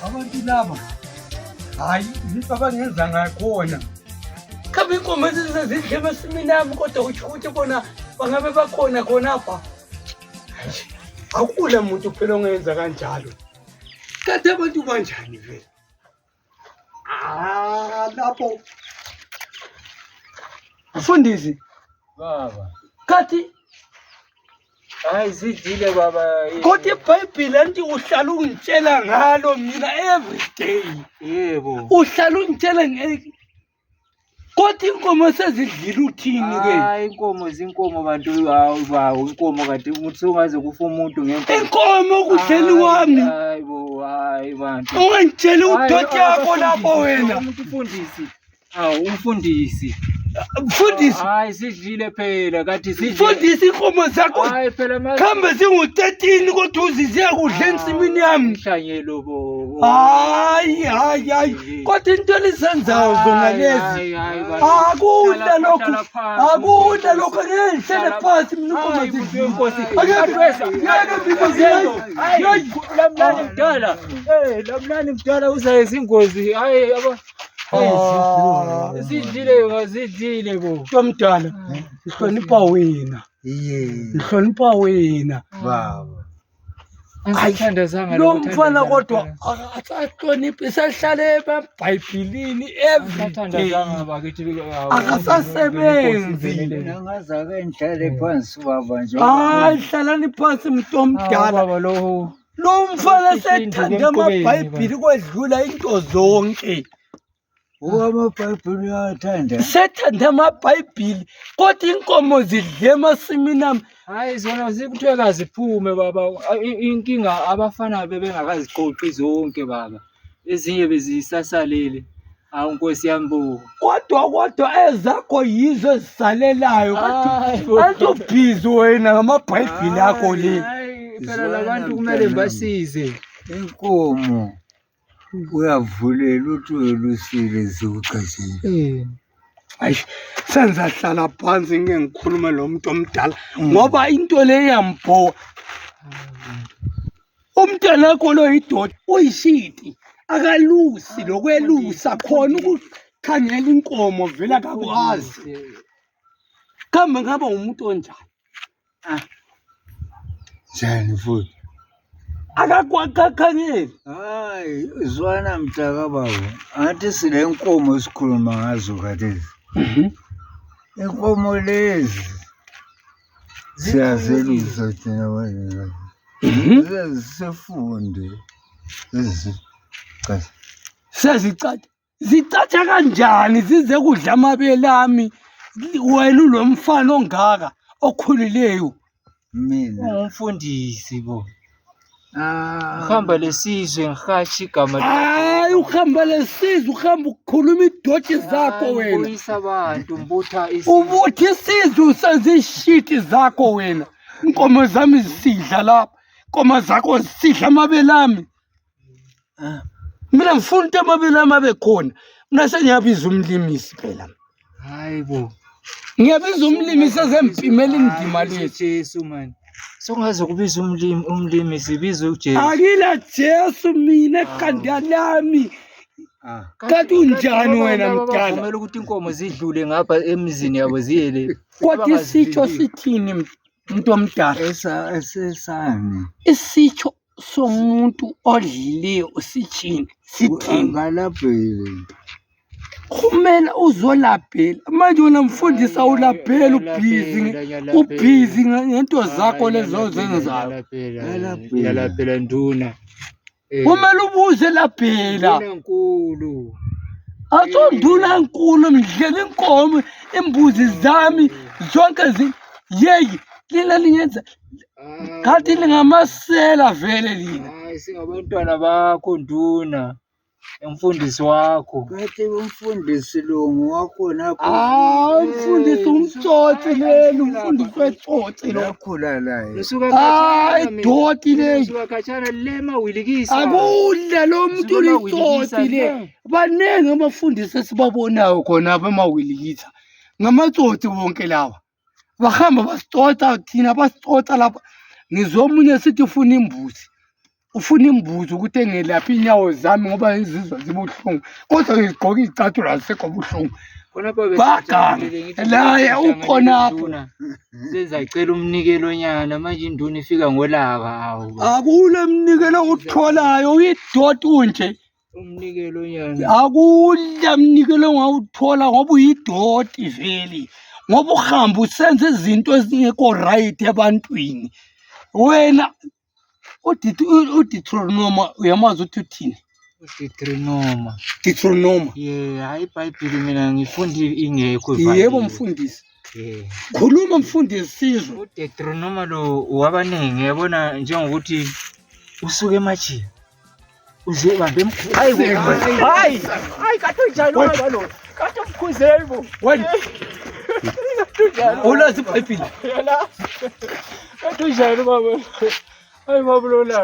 abantu laba hayi into abangenza ngakhona khabe inkomo zizidle emasimini ami kodwa uthi ukuthi bona bangabe bakhona khonapha akula muntu phela ongenza kanjalo kanti abantu banjani vele lapho mfundisi baba kathi hayi zidile baba kodwa iBhayibheli anti uhlala ungitshela ngalo mina every day yebo uhlala ungitshela kodwa inkomo sezidlile uthini ke hayi inkomo zinkomo bantu hawu inkomo kanti umuntu ungaze kufa umuntu ngenkomo inkomo kudleli wami hayibo hayi bantu ungangitsheli udoti yakho lapho wena umuntu ufundisi umfundisi mfundisi hayi sidlile phela kanti sidlile mfundisi inkomo zakho hayi phela khambe zingu-13 kodwa uziziya kudla ensimini yami mhlanyelo bo hayi kodwa into lizenzayo zona lezi akudla lokho ngeke ngihlele phansi mina inkomo lamnani mdala uzayenza ingozi hayi zidlile bo mdala ngihlonipha wena ngihlonipha wena baba lo mfana kodwa akasahloniphi isahlale eBhayibhelini everyday akasasebenzi angazake ngihlale phansi baba nje hlalani phansi muntu omdala lo mfana sethanda amaBhayibheli kwedlula into zonke amaBhayibheli uyathanda sethanda amaBhayibheli kodwa inkomo zidle emasimini ami hayi zona zikuthiwe kaziphume baba inkinga abafana bebengakaziqoqi zonke baba ezinye bezisasalele hawu nkosi yami bo kodwa ezakho yizo ezisalelayo kanti ubhizi wena ngamaBhayibheli akho le phela labantu kumele basize inkomo uyavulela uthi uyelusile zikuqashile hayi senzahlala phansi ngeke ngikhulume lo muntu omdala ngoba into le iyambhowa umntwana wakho lo yidoda uyishiti akalusi lokwelusa khona ukukhangela inkomo vele akakwazi kambe ngaba umuntu onjani njani futhi akakhangeli hayi zwana mtaka baba athi sile nkomo sikhuluma ngazo khathesi inkomo lezi siyazelusa thina manje zisefunde zicatsha kanjani zize kudla amabele ami wena ulo mfana ongaka okhulileyo mina umfundisi bo uhamba lesizwe ngihashi igama hayi uhamba lesizwe uhamba ukukhuluma idoti zakho wena ubuyisa abantu mbutha ubuthi isizwe sezishiti zakho wena inkomo zami zisidla lapha inkomo zakho zisidla amabele ami mina ngifuna ukuthi amabele ami abe khona mina sengiyabiza umlimisi phela hayi bo ngiyabiza umlimisi ezempimela indima lethu Jesu man songaze kubiza umlimi sibiza uJesu akila Jesu mina ekhanda lami kanti unjani wena mdala kumele ukuthi inkomo zidlule ngapha emizini yabo ziyele kodwa isitsho sithini muntu omdala esesani isitsho somuntu odlileyo sithini ngalabhele kumele uzolabhela manje wena mfundisi awulabhela ubhizi ngento zakho lezo zenzayo yalaphela nduna kumele ubuze labhela enkulu athonduna enkulu mdlela inkomo imbuzi zami zonke yeyi lina lingenza kanti lingamasela vele lina hayi singabantwana bakho nduna umfundisi wakho kathi umfundisi lo ngowakho napho umfundisi umtsotsi leli umfundisi wetsotsi lo lakhula laye hayi doti leyi suka khatshana lema wilikisa akudla lo muntu ulitsotsi le baningi abafundisi esibabonayo khonapha emawilikitha ngamatsotsi bonke lawa bahamba basitsotsa thina basitsotsa lapha ngizomunye sithi ufuna imbuzi ufuna imbuzi ukuthi engelaphi inyawo zami ngoba izizwa zibuhlungu kodwa ngigqoka izicathulo azisekho buhlungu baganga laye ukhonapho sezacela umnikelo nyana manje induna ifika ngolaka hawu akula mnikelo utholayo uyidoti unje umnikelo nyana akula mnikelo ongawuthola ngoba uyidoti vele ngoba uhamba usenza izinto ezingekho right ebantwini wena uDeuteronomy uyamazi ukuthi uthini Deuteronomy hayi iBhayibheli mina ngifunde ingekho yebo mfundisi khuluma mfundisi sizwe uDeuteronomy lo wabaningi yabona njengokuthi usuke emajiya uze bambe emkhulu hayi kade njalo baba lo kade umkhuzeli bo wena ulazi iBhayibheli kade njalo baba hayi baba lo la